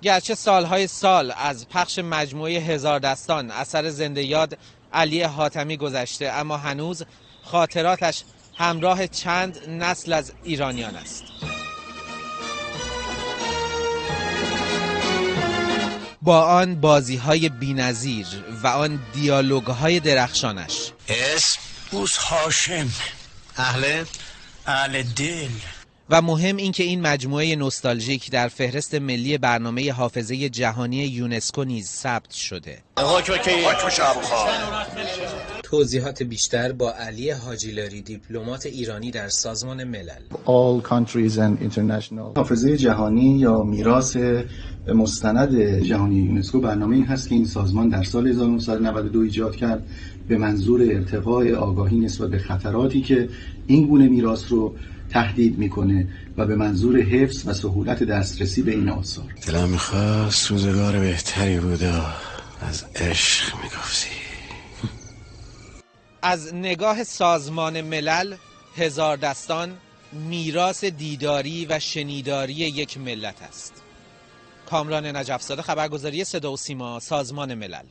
گرچه سالهای سال از پخش مجموعه هزار دستان اثر زنده یاد علی حاتمی گذشته، اما هنوز خاطراتش همراه چند نسل از ایرانیان است. با آن بازی‌های بی‌نظیر و آن دیالوگ‌های درخشانش. اسم بوس هاشم، اهل دل. و مهم این که این مجموعه نوستالژیک در فهرست ملی برنامه حافظه جهانی یونسکو نیز ثبت شده. توضیحات بیشتر با علی حاجیلاری، دیپلمات ایرانی در سازمان ملل. All countries and international. حافظه جهانی یا میراث مستند جهانی یونسکو برنامه این هست که این سازمان در سال 1992 ایجاد کرد به منظور ارتقاء آگاهی نسبت به خطراتی که این گونه میراث رو تهدید میکنه و به منظور حفظ و سهولت دسترسی به این آثار. دلم میخواست روزگار بهتری بوده، از عشق میگفتی. از نگاه سازمان ملل، هزار دستان میراث دیداری و شنیداری یک ملت است. کامران نجف‌زاده، خبرگزاری صدا و سیما، سازمان ملل.